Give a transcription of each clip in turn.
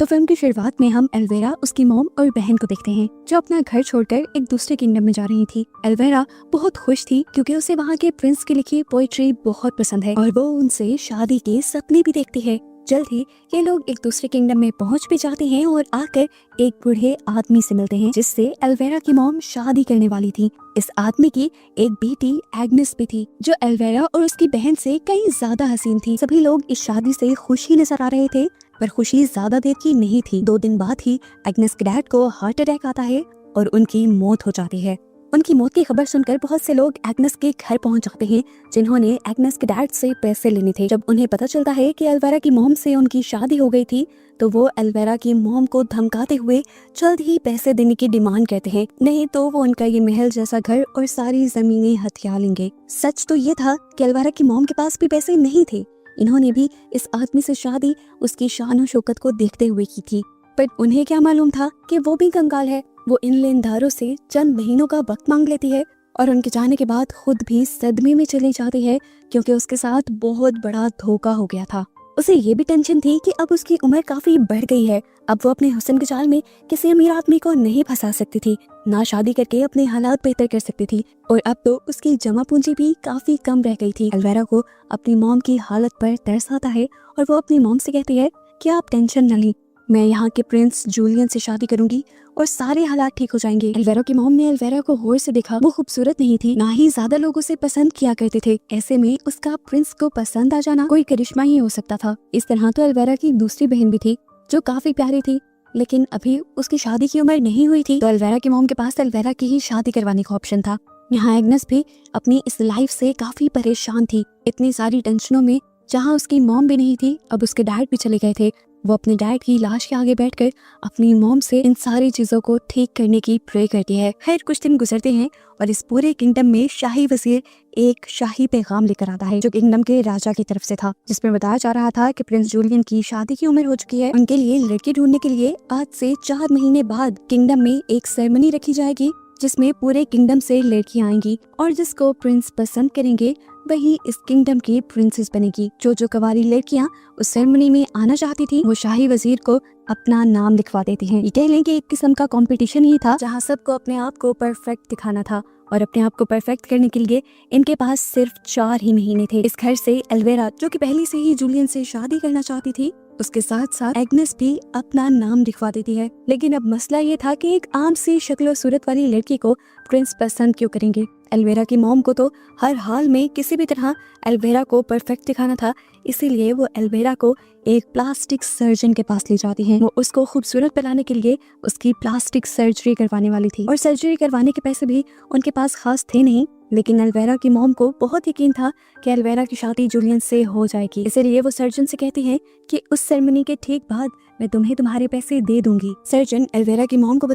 तो फिल्म की शुरुआत में हम एल्वेरा, उसकी मॉम और बहन को देखते हैं जो अपना घर छोड़कर एक दूसरे किंगडम में जा रही थी। एल्वेरा बहुत खुश थी क्योंकि उसे वहाँ के प्रिंस की लिखी पोइट्री बहुत पसंद है और वो उनसे शादी के सपने भी देखती है। जल्द ही ये लोग एक दूसरे किंगडम में पहुँच भी जाते हैं और आकर एक बूढ़े आदमी से मिलते हैं जिससे एल्वेरा की मॉम शादी करने वाली थी। इस आदमी की एक बेटी एग्नेस भी थी जो एल्वेरा और उसकी बहन से कहीं ज्यादा हसीन थी। सभी लोग इस शादी से खुश ही नजर आ रहे थे, पर खुशी ज्यादा देर की नहीं थी। 2 दिन बाद ही एग्नेस के डैड को हार्ट अटैक आता है और उनकी मौत हो जाती है। उनकी मौत की खबर सुनकर बहुत से लोग एग्नेस के घर पहुंच जाते हैं जिन्होंने एग्नेस के डैड से पैसे लेने थे। जब उन्हें पता चलता है कि एल्वेरा की मॉम से उनकी शादी हो गई थी तो वो एल्वेरा की मॉम को धमकाते हुए जल्द ही पैसे देने की डिमांड करते हैं, नहीं तो वो उनका ये महल जैसा घर और सारी जमीनें हथिया लेंगे। सच तो ये था कि एल्वेरा की मॉम के पास भी पैसे नहीं थे। इन्होंने भी इस आदमी से शादी उसकी शान और शौकत को देखते हुए की थी, पर उन्हें क्या मालूम था कि वो भी कंगाल है। वो इन लेनदारों से चंद महीनों का वक्त मांग लेती है और उनके जाने के बाद खुद भी सदमे में चली जाती है क्योंकि उसके साथ बहुत बड़ा धोखा हो गया था। उसे ये भी टेंशन थी कि अब उसकी उम्र काफी बढ़ गई है, अब वो अपने हुस्न के जाल में किसी अमीर आदमी को नहीं फंसा सकती थी, ना शादी करके अपने हालात बेहतर कर सकती थी और अब तो उसकी जमा पूंजी भी काफी कम रह गई थी। एल्वेरा को अपनी मॉम की हालत पर तरस आता है और वो अपनी मॉम से कहती है कि आप टेंशन न लें, मैं यहाँ के प्रिंस जूलियन से शादी करूंगी और सारे हालात ठीक हो जाएंगे। एल्वेरा की मॉम ने एल्वेरा को गौर से देखा। वो खूबसूरत नहीं थी, ना ही ज्यादा लोग उसे पसंद किया करते थे। ऐसे में उसका प्रिंस को पसंद आ जाना कोई करिश्मा ही हो सकता था। इस तरह तो एल्वेरा की दूसरी बहन भी थी जो काफी प्यारी थी, लेकिन अभी उसकी शादी की उम्र नहीं हुई थी, तो एल्वेरा की मॉम के पास एल्वेरा की ही शादी करवाने का ऑप्शन था। यहाँ एग्नेस भी अपनी इस लाइफ से काफी परेशान थी। इतनी सारी टेंशनों में जहाँ उसकी मॉम भी नहीं थी, अब उसके डैड भी चले गए थे। वो अपने डैड की लाश के आगे बैठकर अपनी मॉम से इन सारी चीजों को ठीक करने की प्रे करती है। खैर कुछ दिन गुजरते हैं और इस पूरे किंगडम में शाही वजीर एक शाही पैगाम लेकर आता है जो किंगडम के राजा की तरफ से था, जिसमें बताया जा रहा था कि प्रिंस जूलियन की शादी की उम्र हो चुकी है। उनके लिए लड़की ढूंढने के लिए आज से 4 महीने बाद किंगडम में एक सेरेमनी रखी जाएगी जिसमें पूरे किंगडम से लड़कियां आएंगी और जिसको प्रिंस पसंद करेंगे वही इस किंगडम की प्रिंसेस बनेगी। जो कवारी लड़कियां उस सेरेमनी में आना चाहती थी वो शाही वजीर को अपना नाम लिखवा देती हैं। ये कह लें कि एक किस्म का कंपटीशन ही था जहां सबको अपने आप को परफेक्ट दिखाना था और अपने आप को परफेक्ट करने के लिए इनके पास सिर्फ 4 ही महीने थे। इस घर से एल्वेरा जो कि पहले से ही जूलियन से शादी करना चाहती थी, उसके साथ साथ एग्नेस भी अपना नाम लिखवा देती है। लेकिन अब मसला ये था कि एक आम सी शक्ल और सूरत वाली लड़की को प्रिंस पसंद क्यों करेंगे। एल्वेरा की मॉम को तो हर हाल में किसी भी तरह एल्वेरा को परफेक्ट दिखाना था, इसीलिए वो एल्वेरा को एक प्लास्टिक सर्जन के पास ले जाती हैं। वो उसको खूबसूरत बनाने के लिए उसकी प्लास्टिक सर्जरी करवाने वाली थी और सर्जरी करवाने के पैसे भी उनके पास खास थे नहीं, लेकिन एल्वेरा की मॉम को बहुत यकीन था कि एल्वेरा की शादी जूलियन से हो जाएगी। इसलिए वो सर्जन से कहती हैं कि उस सेरेमनी के ठीक बाद मैं तुम्हें तुम्हारे पैसे दे दूंगी। सर्जन एल्वेरा की मॉम को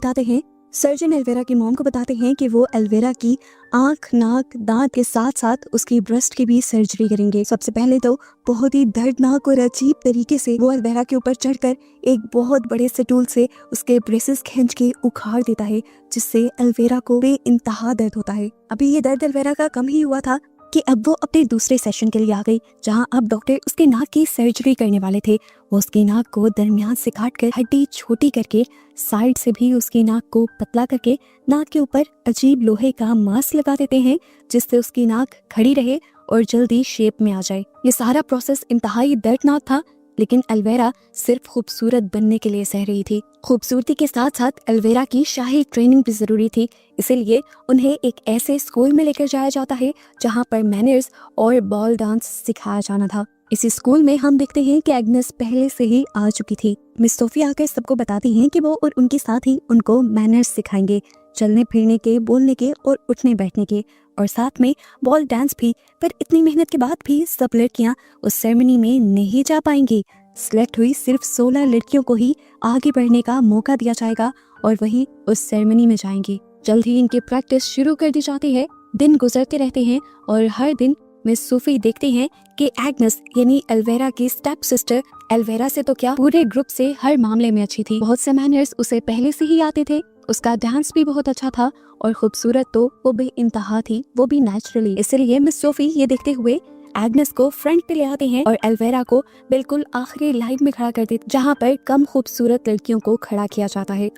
बताते हैं कि वो एल्वेरा की आंख, नाक, दांत के साथ साथ उसकी ब्रेस्ट की भी सर्जरी करेंगे। सबसे पहले तो बहुत ही दर्दनाक और अजीब तरीके से वो एल्वेरा के ऊपर चढ़कर एक बहुत बड़े से टूल से उसके ब्रेसेस खींच के उखाड़ देता है, जिससे एल्वेरा को बेइंतहा दर्द होता है। अभी ये दर्द एल्वेरा का कम ही हुआ था कि अब वो अपने दूसरे सेशन के लिए आ गई, जहां अब डॉक्टर उसके नाक की सर्जरी करने वाले थे। वो उसकी नाक को दरमियान से काटकर हड्डी छोटी करके साइड से भी उसकी नाक को पतला करके नाक के ऊपर अजीब लोहे का मास्क लगा देते हैं, जिससे उसकी नाक खड़ी रहे और जल्दी शेप में आ जाए। ये सारा प्रोसेस इंतहाई दर्दनाक था, लेकिन एल्वेरा सिर्फ खूबसूरत बनने के लिए सह रही थी। खूबसूरती के साथ साथ एल्वेरा की शाही ट्रेनिंग भी जरूरी थी, इसीलिए उन्हें एक ऐसे स्कूल में लेकर जाया जाता है जहां पर मैनर्स और बॉल डांस सिखाया जाना था। इसी स्कूल में हम देखते हैं कि एग्नेस पहले से ही आ चुकी थी। मिस सोफी आकर सबको बताती हैं कि वो और उनके साथ ही उनको मैनर्स सिखाएंगे, चलने फिरने के, बोलने के और उठने बैठने के, और साथ में बॉल डांस भी। पर इतनी मेहनत के बाद भी सब लड़कियां उस सेरेमनी में नहीं जा पाएंगी। सिलेक्ट हुई सिर्फ 16 लड़कियों को ही आगे बढ़ने का मौका दिया जाएगा और वही उस सेरेमनी में जाएंगी। जल्द ही इनकी प्रैक्टिस शुरू कर दी जाती है। दिन गुजरते रहते हैं और हर दिन मिस सोफी देखते हैं कि एग्नेस यानी एल्वेरा की स्टेप सिस्टर, एल्वेरा से तो क्या पूरे ग्रुप से हर मामले में अच्छी थी। बहुत से मैनर्स उसे पहले से ही आते थे, उसका डांस भी बहुत अच्छा था और खूबसूरत तो वो बेइंतहा थी, वो भी नेचुरली। इसलिए मिस सोफी ये देखते हुए एग्नेस को फ्रंट पे ले आते हैं और एल्वेरा को बिल्कुल आखिरी लाइन में खड़ा कर देते, जहाँ पर कम खूबसूरत लड़कियों को खड़ा किया जाता है।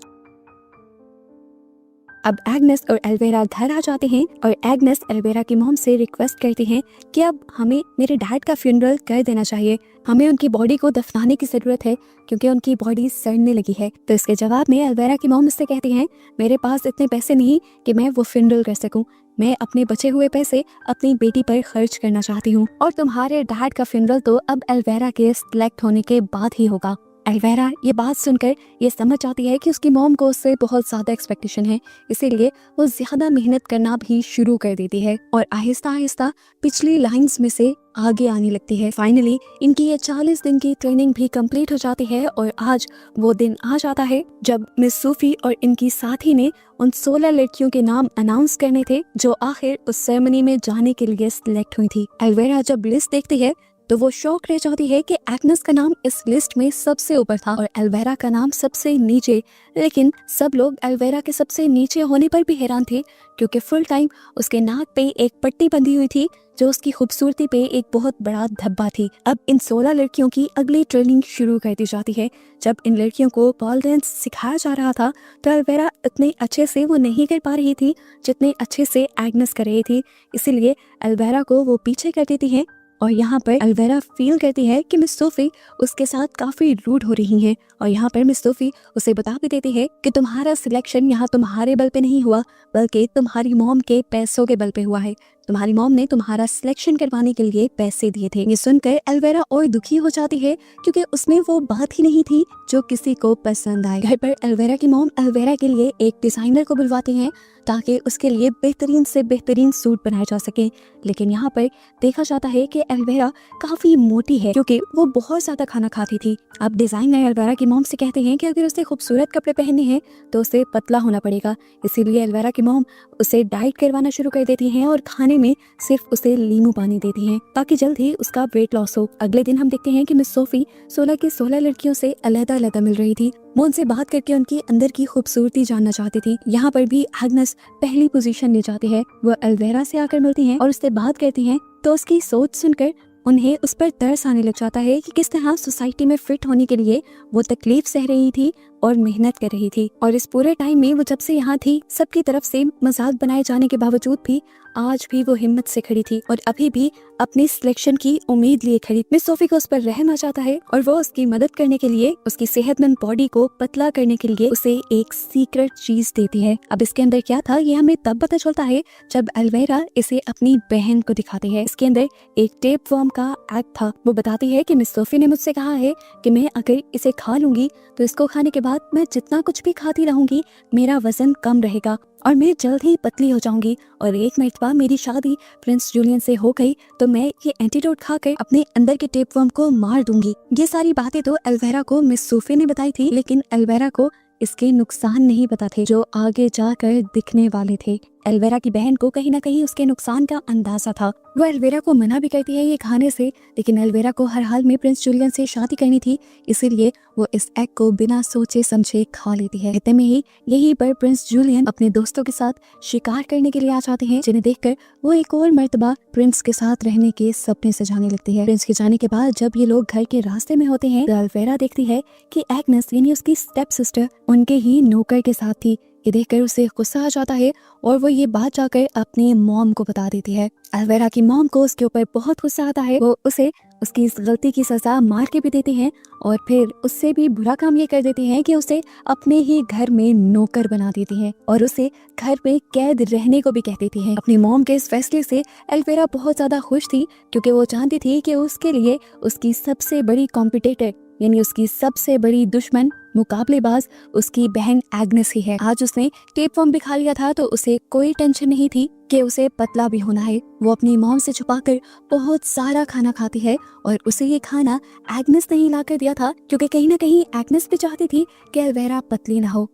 अब एग्नेस और एल्वेरा घर आ जाते हैं और एग्नेस एल्वेरा की मॉम से रिक्वेस्ट करती हैं कि अब हमें मेरे डैड का फ्यूनरल कर देना चाहिए, हमें उनकी बॉडी को दफनाने की ज़रूरत है क्योंकि उनकी बॉडी सड़ने लगी है। तो इसके जवाब में एल्वेरा की मॉम उससे कहती हैं, मेरे पास इतने पैसे नहीं कि मैं वो फ्यूनरल कर सकूं, मैं अपने बचे हुए पैसे अपनी बेटी पर खर्च करना चाहती हूँ और तुम्हारे डैड का फ्यूनरल तो अब एल्वेरा के सिलेक्ट होने के बाद ही होगा। एल्वेरा ये बात सुनकर ये समझ जाती है कि उसकी मॉम को उससे बहुत ज़्यादा एक्सपेक्टेशन है, इसीलिए वो ज़्यादा मेहनत करना भी शुरू कर देती है और आहिस्ता आहिस्ता पिछली लाइंस में से आगे आने लगती है। फाइनली इनकी ये 40 दिन की ट्रेनिंग भी कंप्लीट हो जाती है और आज वो दिन आ जाता है जब मिस सूफी और इनकी साथी ने उन 16 लड़कियों के नाम अनाउंस करने थे जो आखिर उस सेरेमनी में जाने के लिए सिलेक्ट हुई थी। एल्वेरा जब लिस्ट देखती है तो वो शौक रह जाती है कि एग्नेस का नाम इस लिस्ट में सबसे ऊपर था और एल्वेरा का नाम सबसे नीचे। लेकिन सब लोग एल्वेरा के सबसे नीचे होने पर भी हैरान थे क्योंकि फुल टाइम उसके नाक पे एक पट्टी बंधी हुई थी जो उसकी खूबसूरती पे एक बहुत बड़ा धब्बा थी। अब इन 16 लड़कियों की अगली ट्रेनिंग शुरू कर दी जाती है। जब इन लड़कियों को पॉल डांस सिखाया जा रहा था तो एल्वेरा इतने अच्छे से वो नहीं कर पा रही थी जितने अच्छे से एग्नेस कर रही थी, इसीलिए एल्वेरा को वो पीछे कर देती है और यहाँ पर एल्वेरा फील करती है कि मिस सोफी उसके साथ काफी रूड हो रही हैं और यहाँ पर मिस सोफी उसे बता भी देती है कि तुम्हारा सिलेक्शन यहाँ तुम्हारे बल पे नहीं हुआ बल्कि तुम्हारी मॉम के पैसों के बल पे हुआ है, तुम्हारी मॉम ने तुम्हारा सिलेक्शन करवाने के लिए पैसे दिए थे। ये सुनकर एल्वेरा और दुखी हो जाती है क्योंकि उसमें वो बात ही नहीं थी जो किसी को पसंद आए। घर पर एल्वेरा की मॉम एल्वेरा के लिए एक डिजाइनर को बुलवाती हैं ताकि उसके लिए बेहतरीन से बेहतरीन सूट बनाए जा सके, लेकिन यहाँ पर देखा जाता है कि एल्वेरा काफी मोटी है क्योंकि वो बहुत ज्यादा खाना खाती थी। अब डिजाइनर एल्वेरा की मॉम से कहते हैं कि अगर उसे खूबसूरत कपड़े पहनने हैं तो उसे पतला होना पड़ेगा, इसीलिए एल्वेरा की मॉम उसे डाइट करवाना शुरू कर देती हैं और खाने में सिर्फ उसे नींबू पानी देती हैं ताकि जल्द ही उसका वेट लॉस हो। अगले दिन हम देखते हैं कि मिस सोफी 16 की 16 लड़कियों से अलग-अलग मिल रही थी। वो उनसे बात करके उनकी अंदर की खूबसूरती जानना चाहती थी। यहाँ पर भी एग्नेस पहली पोजीशन ले जाती है। वो एल्वेरा से आकर मिलती हैं और उससे बात करती हैं तो उसकी सोच सुनकर उन्हें उस पर तरस आने लग जाता है कि किस तरह सोसाइटी में फिट होने के लिए वो तकलीफ सह रही थी और मेहनत कर रही थी और इस पूरे टाइम में वो जब से यहाँ थी सबकी तरफ से मजाक बनाए जाने के बावजूद भी आज भी वो हिम्मत से खड़ी थी और अभी भी अपनी सिलेक्शन की उम्मीद लिए खड़ी। मिस सोफी को उस पर रहम आ जाता है और वो उसकी मदद करने के लिए उसकी सेहतमंद बॉडी को पतला करने के लिए उसे एक सीक्रेट चीज देती है। अब इसके अंदर क्या था ये हमें तब पता चलता है जब एल्वेरा इसे अपनी बहन को दिखाती है। इसके अंदर एक टेप वर्म का एग था। वो बताती है कि मिस सोफी ने मुझसे कहा है कि मैं अगर इसे खा लूंगी तो इसको खाने के बाद मैं जितना कुछ भी खाती रहूंगी मेरा वजन कम रहेगा और मैं जल्द ही पतली हो जाऊंगी और एक मरतबा मेरी शादी प्रिंस जूलियन से हो गई तो मैं ये एंटीडोट खाकर अपने अंदर के टेपवर्म को मार दूंगी। ये सारी बातें तो एल्वेरा को मिस सोफी ने बताई थी, लेकिन एल्वेरा को इसके नुकसान नहीं पता थे जो आगे जाकर दिखने वाले थे। एल्वेरा की बहन को कहीं ना कहीं उसके नुकसान का अंदाजा था। वो एल्वेरा को मना भी करती है ये खाने से, लेकिन एल्वेरा को हर हाल में प्रिंस जूलियन से शादी करनी थी, इसीलिए वो इस एग को बिना सोचे समझे खा लेती है। इतने में ही यहीं पर प्रिंस जूलियन अपने दोस्तों के साथ शिकार करने के लिए आ जाते हैं, जिन्हें देखकर वो एक और मर्तबा प्रिंस के साथ रहने के सपने सजाने लगती है। प्रिंस के जाने के बाद जब ये लोग घर के रास्ते में होते हैं तो एल्वेरा देखती है कि एग्नेस यानी उसकी स्टेप सिस्टर उनके ही नौकर के साथ थी। ये देखकर उसे गुस्सा आ जाता है और वो ये बात जाकर अपनी मॉम को बता देती है। एल्वेरा की मॉम को उसके ऊपर बहुत गुस्सा आता है। वो उसे उसकी इस गलती की सजा मार के भी देती हैं और फिर उससे भी बुरा काम ये कर देती हैं कि उसे अपने ही घर में नौकर बना देती हैं और उसे घर में कैद रहने को भी कह देती हैं। अपनी मॉम के इस फैसले से एल्वेरा बहुत ज्यादा खुश थी क्योंकि वो जानती थी कि उसके लिए उसकी सबसे बड़ी कॉम्पिटिटर यानी उसकी सबसे बड़ी दुश्मन मुकाबलेबाज उसकी बहन एग्नेस ही है। आज उसने टेपवर्म भी खा लिया था तो उसे कोई टेंशन नहीं थी कि उसे पतला भी होना है। वो अपनी मॉम से छुपाकर बहुत सारा खाना खाती है और उसे ये खाना एग्नेस ने ही लाकर दिया था क्योंकि कहीं ना कहीं एग्नेस भी चाहती थी कि एल्वेरा पतली ना हो।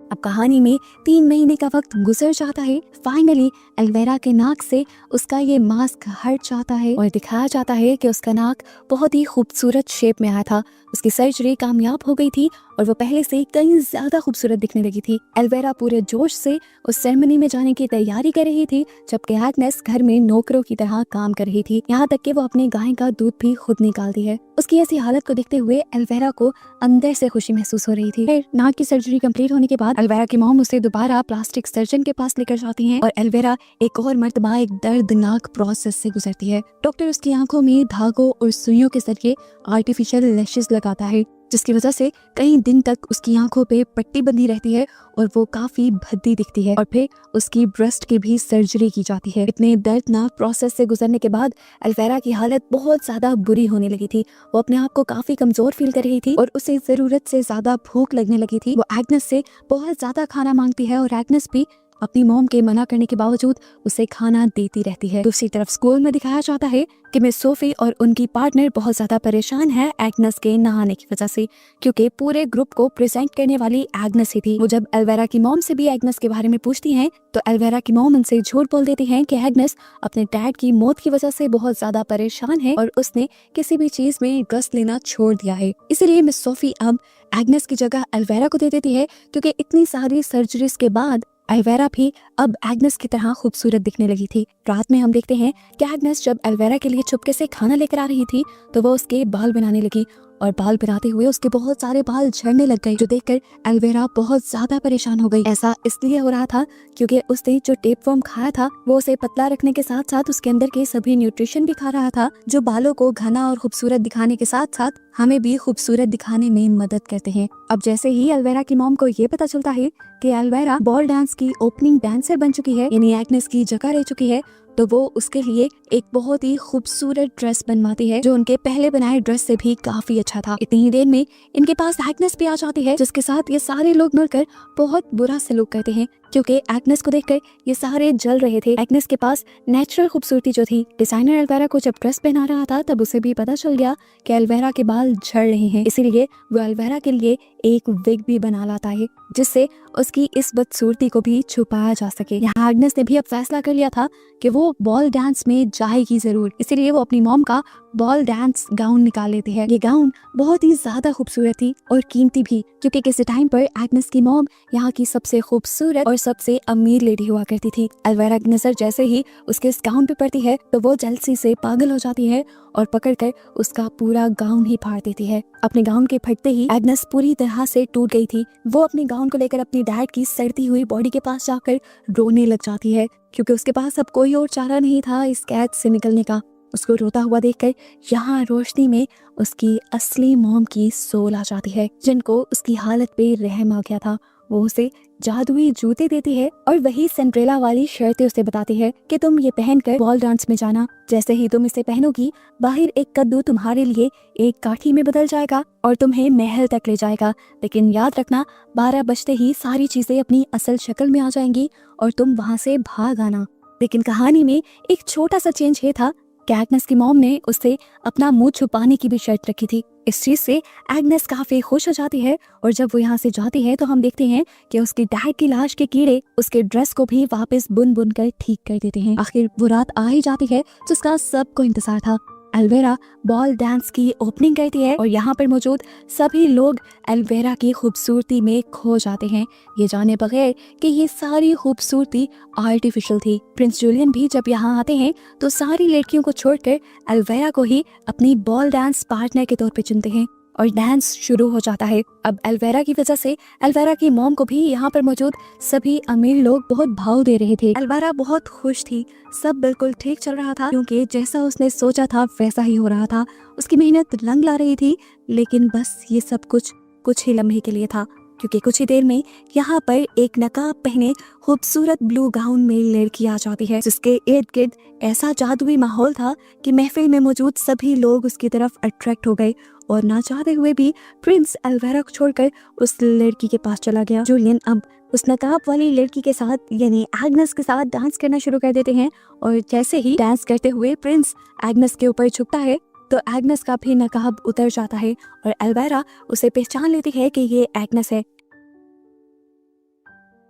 अब कहानी में 3 महीने का वक्त गुजर जाता है। फाइनली एल्वेरा के नाक से उसका ये मास्क हट जाता है और दिखाया जाता है कि उसका नाक बहुत ही खूबसूरत शेप में आया था। उसकी सर्जरी कामयाब हो गई थी और वो पहले से कहीं ज्यादा खूबसूरत दिखने लगी थी। एल्वेरा पूरे जोश से उस सेरेमनी में जाने की तैयारी कर रही थी, जबकि एग्नेस घर में नौकरों की तरह काम कर रही थी। यहाँ तक कि वो अपनी गाय का दूध भी खुद निकालती है। उसकी ऐसी हालत को देखते हुए एल्वेरा को अंदर से खुशी महसूस हो रही थी। फिर नाक की सर्जरी कंप्लीट होने के बाद एल्वेरा की मॉम उसे दोबारा प्लास्टिक सर्जन के पास लेकर जाती हैं और एल्वेरा एक और मर्तबा एक दर्दनाक प्रोसेस से गुजरती है। डॉक्टर उसकी आंखों में धागों और सुइयों के जरिए आर्टिफिशियल लैशेस लगाता है, जिसकी वजह से कई दिन तक उसकी आंखों पे पट्टी बंधी रहती है और वो काफी भद्दी दिखती है। और फिर उसकी ब्रेस्ट की भी सर्जरी की जाती है। इतने दर्दनाक प्रोसेस से गुजरने के बाद एल्वेरा की हालत बहुत ज्यादा बुरी होने लगी थी। वो अपने आप को काफी कमजोर फील कर रही थी और उसे जरूरत से ज्यादा भूख लगने लगी थी। वो एग्नेस से बहुत ज्यादा खाना मांगती है और एग्नेस भी अपनी मॉम के मना करने के बावजूद उसे खाना देती रहती है। दूसरी तरफ स्कूल में दिखाया जाता है कि मिस सोफी और उनकी पार्टनर बहुत ज्यादा परेशान है एग्नेस के ना आने की वजह से, क्योंकि पूरे ग्रुप को प्रेजेंट करने वाली एग्नेस ही थी। वो जब एल्वेरा की मॉम से भी एग्नेस के बारे में पूछती हैं तो एल्वेरा की मॉम उनसे झूठ बोल देती हैं कि एग्नेस अपने डैड की मौत की वजह से बहुत ज्यादा परेशान है और उसने किसी भी चीज में इंटरेस्ट लेना छोड़ दिया है। इसीलिए मिस सोफी अब एग्नेस की जगह एल्वेरा को दे देती है, क्योंकि इतनी सारी सर्जरीज के बाद एल्वेरा भी अब एग्नेस की तरह खूबसूरत दिखने लगी थी। रात में हम देखते हैं कि एग्नेस जब एल्वेरा के लिए चुपके से खाना लेकर आ रही थी तो वो उसके बाल बनाने लगी और बाल बनाते हुए उसके बहुत सारे बाल झड़ने लग गए, जो देखकर एल्वेरा बहुत ज्यादा परेशान हो गई। ऐसा इसलिए हो रहा था क्योंकि उसने जो टेप वर्म खाया था वो उसे पतला रखने के साथ साथ उसके अंदर के सभी न्यूट्रिशन भी खा रहा था, जो बालों को घना और खूबसूरत दिखाने के साथ साथ हमें भी खूबसूरत दिखाने में मदद करते हैं। अब जैसे ही एल्वेरा की मॉम को ये पता चलता है कि एल्वेरा बॉल डांस की ओपनिंग डांसर बन चुकी है, यानी एग्नेस की जगह रह चुकी है, तो वो उसके लिए एक बहुत ही खूबसूरत ड्रेस बनवाती है, जो उनके पहले बनाए ड्रेस से भी काफी अच्छा था। इतनी ही देर में इनके पास एग्नेस भी आ जाती है, जिसके साथ ये सारे लोग मिलकर बहुत बुरा सलूक करते हैं, क्योंकि एग्नेस को देखकर ये सारे जल रहे थे। एग्नेस के पास नेचुरल खूबसूरती जो थी, डिजाइनर एल्वेरा को जब ड्रेस पहना रहा था तब उसे भी पता चल गया कि एल्वेरा के बाल झड़ रहे हैं, इसीलिए वो एल्वेरा के लिए एक विग भी बना लाता है, जिससे उसकी इस बदसूरती को भी छुपाया जा सके। यहाँ एग्नेस ने भी अब फैसला कर लिया था कि वो बॉल डांस में जाएगी जरूर, इसीलिए वो अपनी मॉम का बॉल डांस गाउन निकाल लेती है। ये गाउन बहुत ही ज्यादा खूबसूरत थी और कीमती भी, क्योंकि किसी टाइम पर एग्नेस की मॉम यहाँ की सबसे खूबसूरत और सबसे अमीर लेडी हुआ करती थी। एल्वेरा की नजर जैसे ही उसके इस गाउन पे पड़ती है तो वो जलसी से पागल हो जाती है और पकड़कर उसका पूरा गाउन ही फाड़ देती है। अपने गाउन के फटते ही एग्नेस पूरी तरह से टूट गई थी। वो अपने गाउन को लेकर अपनी डैड की सड़ती हुई बॉडी के पास जाकर रोने लग जाती है, क्योंकि उसके पास अब कोई और चारा नहीं था इस कैद से निकलने का। उसको रोता हुआ देखकर यहाँ रोशनी में उसकी असली मॉम की सोल आ जाती है, जिनको उसकी हालत पे रहम आ गया था। वो उसे जादुई जूते देती है और वही सिंड्रेला वाली शर्तें उसे बताती है कि तुम ये पहनकर बॉल डांस में जाना। जैसे ही तुम इसे पहनोगी, बाहर एक कद्दू तुम्हारे लिए एक काठी में बदल जाएगा और तुम्हें महल तक ले जाएगा। लेकिन याद रखना, 12 बजते ही सारी चीजें अपनी असल शक्ल में आ जाएंगी और तुम वहाँ से भाग आना। लेकिन कहानी में एक छोटा सा चेंज ये था कि एग्नेस की मॉम ने उससे अपना मुंह छुपाने की भी शर्त रखी थी। इस चीज से एग्नेस काफी खुश हो जाती है और जब वो यहाँ से जाती है तो हम देखते हैं कि उसकी डैड की लाश के कीड़े उसके ड्रेस को भी वापस बुन बुन कर ठीक कर देते हैं। आखिर वो रात आ ही जाती है जिसका सबको इंतजार था। एल्वेरा बॉल डांस की ओपनिंग करती है और यहाँ पर मौजूद सभी लोग एल्वेरा की खूबसूरती में खो जाते हैं, ये जाने बगैर कि ये सारी खूबसूरती आर्टिफिशियल थी। प्रिंस जूलियन भी जब यहाँ आते हैं तो सारी लड़कियों को छोड़कर एल्वेरा को ही अपनी बॉल डांस पार्टनर के तौर पे चुनते हैं और डांस शुरू हो जाता है। अब एल्वेरा की वजह से एल्वेरा की मॉम को भी यहाँ पर मौजूद सभी अमीर लोग बहुत भाव दे रहे थे। एल्वेरा बहुत खुश थी, सब बिल्कुल ठीक चल रहा था, क्योंकि जैसा उसने सोचा था वैसा ही हो रहा था। उसकी मेहनत रंग ला रही थी, लेकिन बस ये सब कुछ ही लम्हे के लिए था, क्योंकि कुछ ही देर में यहाँ पर एक नकाब पहने खूबसूरत ब्लू गाउन में लड़की आ जाती है, जिसके इर्द गिर्द ऐसा जादुई माहौल था कि महफिल में मौजूद सभी लोग उसकी तरफ अट्रैक्ट हो गए और ना चाहते हुए भी प्रिंस एल्वेरा को छोड़कर उस लड़की के पास चला गया। जूलियन अब उस नकाब वाली लड़की के साथ यानी एग्नेस के साथ डांस करना शुरू कर देते हैं और जैसे ही डांस करते हुए प्रिंस एग्नेस के ऊपर झुकता है तो एग्नेस का भी नकाब उतर जाता है और एल्वेरा उसे पहचान लेती है कि ये एग्नेस है।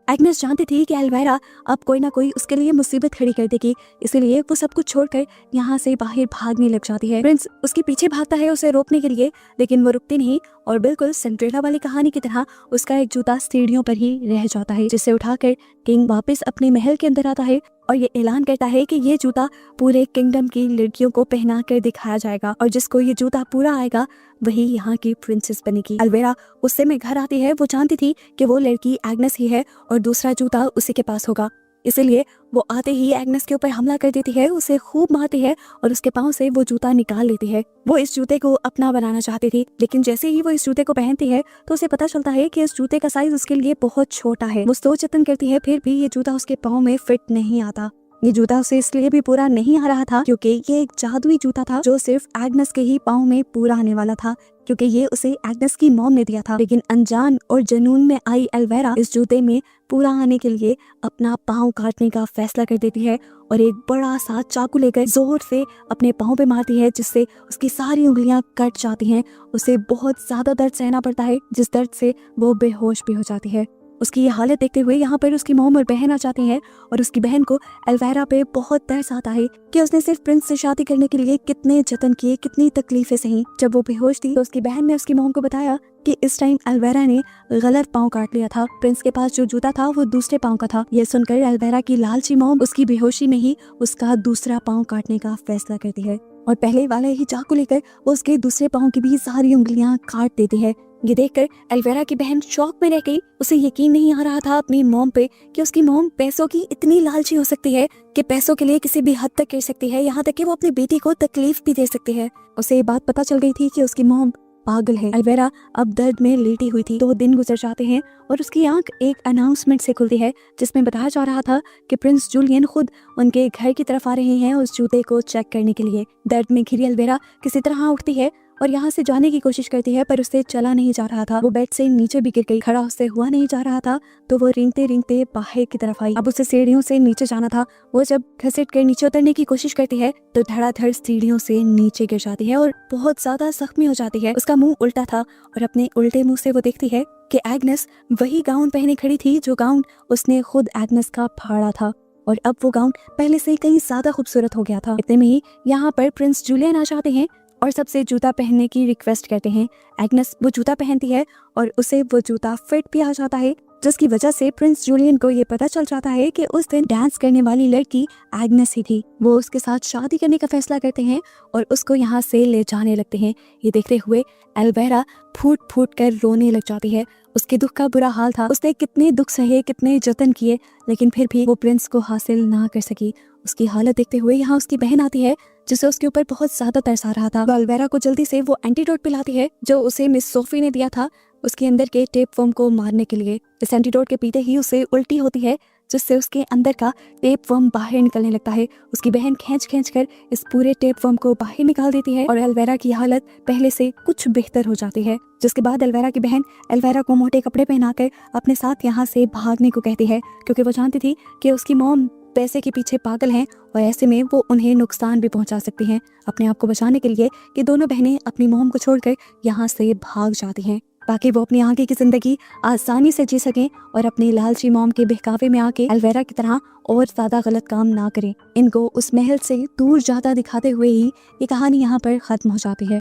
एग्नेस जानती थी कि एल्वेरा अब कोई ना कोई उसके लिए मुसीबत खड़ी कर देगी, इसीलिए वो सब कुछ छोड़कर यहाँ से बाहर भागने लग जाती है। प्रिंस उसके पीछे भागता है उसे रोकने के लिए, लेकिन वो रुकती नहीं और बिल्कुल सिंड्रेला वाली कहानी की तरह उसका एक जूता सीढ़ियों पर ही रह जाता है, जिसे उठाकर किंग वापस अपने महल के अंदर आता है और ये ऐलान करता है कि ये जूता पूरे किंगडम की लड़कियों को पहना कर दिखाया जाएगा और जिसको ये जूता पूरा आएगा वही यहाँ की प्रिंसेस बनेगी। एल्वेरा उससे में घर आती है। वो जानती थी कि वो लड़की एग्नेस ही है और दूसरा जूता उसी के पास होगा, इसीलिए वो आते ही एग्नेस के ऊपर हमला कर देती है, उसे खूब मारती है और उसके पाँव से वो जूता निकाल लेती है। वो इस जूते को अपना बनाना चाहती थी, लेकिन जैसे ही वो इस जूते को पहनती है तो उसे पता चलता है कि इस जूते का साइज उसके लिए बहुत छोटा है। वो सोच जतन करती है, फिर भी ये जूता उसके पाँव में फिट नहीं आता। ये जूता उसे इसलिए भी पूरा नहीं आ रहा था क्योंकि ये एक जादुई जूता था जो सिर्फ एग्नेस के ही पाँव में पूरा आने वाला था, क्योंकि ये उसे एग्नेस की मॉम ने दिया था। लेकिन अनजान और जुनून में आई एल्वेरा इस जूते में पूरा आने के लिए अपना पाँव काटने का फैसला कर देती है और एक बड़ा सा चाकू लेकर जोर से अपने पाँव पे मारती है, जिससे उसकी सारी उंगलियां कट जाती हैं। उसे बहुत ज्यादा दर्द सहना पड़ता है, जिस दर्द से वो बेहोश भी हो जाती है। उसकी ये हालत देखते हुए यहाँ पर उसकी मॉम और बहन आ जाती हैं और उसकी बहन को एल्वेरा पे बहुत तरस आता है कि उसने सिर्फ प्रिंस से शादी करने के लिए कितने जतन किए, कितनी तकलीफें सही। जब वो बेहोश थी तो उसकी बहन ने उसकी मॉम को बताया कि इस टाइम एल्वेरा ने गलत पाँव काट लिया था, प्रिंस के पास जो जूता था वो दूसरे पाँव का था। ये सुनकर एल्वेरा की लालची मॉम उसकी बेहोशी में ही उसका दूसरा पाँव काटने का फैसला करती है और पहले वाले ही चाकू लेकर वो उसके दूसरे पाँव की भी सारी उंगलियां काट देती है। ये देखकर एल्वेरा की बहन शॉक में रह गई। उसे यकीन नहीं आ रहा था अपनी मॉम पे कि उसकी मॉम पैसों की इतनी लालची हो सकती है कि पैसों के लिए किसी भी हद तक कर सकती है, यहाँ तक कि वो अपनी बेटी को तकलीफ भी दे सकती है। उसे ये बात पता चल गई थी कि उसकी मॉम पागल है। एल्वेरा अब दर्द में लेटी हुई थी। 2 दिन गुजर जाते हैं और उसकी आंख एक अनाउंसमेंट से खुलती है जिसमें बताया जा रहा था कि प्रिंस जूलियन खुद उनके घर की तरफ आ रहे हैं उस जूते को चेक करने के लिए। दर्द में घिरी एल्वेरा किसी तरह उठती है और यहाँ से जाने की कोशिश करती है, पर उससे चला नहीं जा रहा था। वो बेड से नीचे भी गिर गई, खड़ा उससे हुआ नहीं जा रहा था, तो वो रेंगते रेंगते बाहर की तरफ आई। अब उसे सीढ़ियों से नीचे जाना था। वो जब घसीट कर नीचे उतरने की कोशिश करती है तो धड़ाधड़ सीढ़ियों से नीचे गिर जाती है और बहुत ज्यादा जख्मी हो जाती है। उसका मुंह उल्टा था और अपने उल्टे मुंह से वो देखती है कि एग्नेस वही गाउन पहने खड़ी थी जो गाउन उसने खुद एग्नेस का फाड़ा था, और अब वो गाउन पहले से कहीं ज्यादा खूबसूरत हो गया था। इतने में ही यहाँ पर प्रिंस जूलियन आ जाते हैं और सबसे जूता पहनने की रिक्वेस्ट करते हैं। एग्नेस वो जूता पहनती है और उसे वो जूता फिट भी आ जाता है, जिसकी वजह से प्रिंस जूलियन को ये पता चल जाता है कि उस दिन डांस करने वाली लड़की एग्नेस ही थी। वो उसके साथ शादी करने का फैसला करते हैं और उसको यहाँ से ले जाने लगते हैं। ये देखते हुए एल्वेरा फूट फूट कर रोने लग जाती है। उसके दुख का बुरा हाल था, उसने कितने दुख सहे, कितने जतन किए, लेकिन फिर भी वो प्रिंस को हासिल ना कर सकी। उसकी हालत देखते हुए यहाँ उसकी बहन आती है जिसे उसके ऊपर बहुत ज्यादा तरस आ रहा था। वो एल्वेरा को जल्दी से वो एंटीडोट पिलाती है जो उसे मिस सोफी ने दिया था उसके अंदर के टेप वर्म को मारने के लिए। इस एंटीडोट के पीते ही उसे उल्टी होती है, जिससे उसके अंदर का टेप वर्म बाहर निकलने लगता है। उसकी बहन खींच खींच कर इस पूरे टेप वर्म को बाहर निकाल देती है और एल्वेरा की हालत पहले से कुछ बेहतर हो जाती है। जिसके बाद एल्वेरा की बहन एल्वेरा को मोटे कपड़े पहनाकर अपने साथ यहाँ से भागने को कहती है, क्योंकि वो जानती थी कि उसकी मॉम पैसे के पीछे पागल हैं और ऐसे में वो उन्हें नुकसान भी पहुंचा सकती हैं। अपने आप को बचाने के लिए कि दोनों बहनें अपनी मॉम को छोड़कर यहाँ से भाग जाती हैं ताकि वो अपनी आगे की जिंदगी आसानी से जी सकें और अपनी लालची मॉम के बहकावे में आके एल्वेरा की तरह और ज्यादा गलत काम ना करें। इनको उस महल से दूर जाता दिखाते हुए ही ये कहानी यहाँ पर खत्म हो जाती है।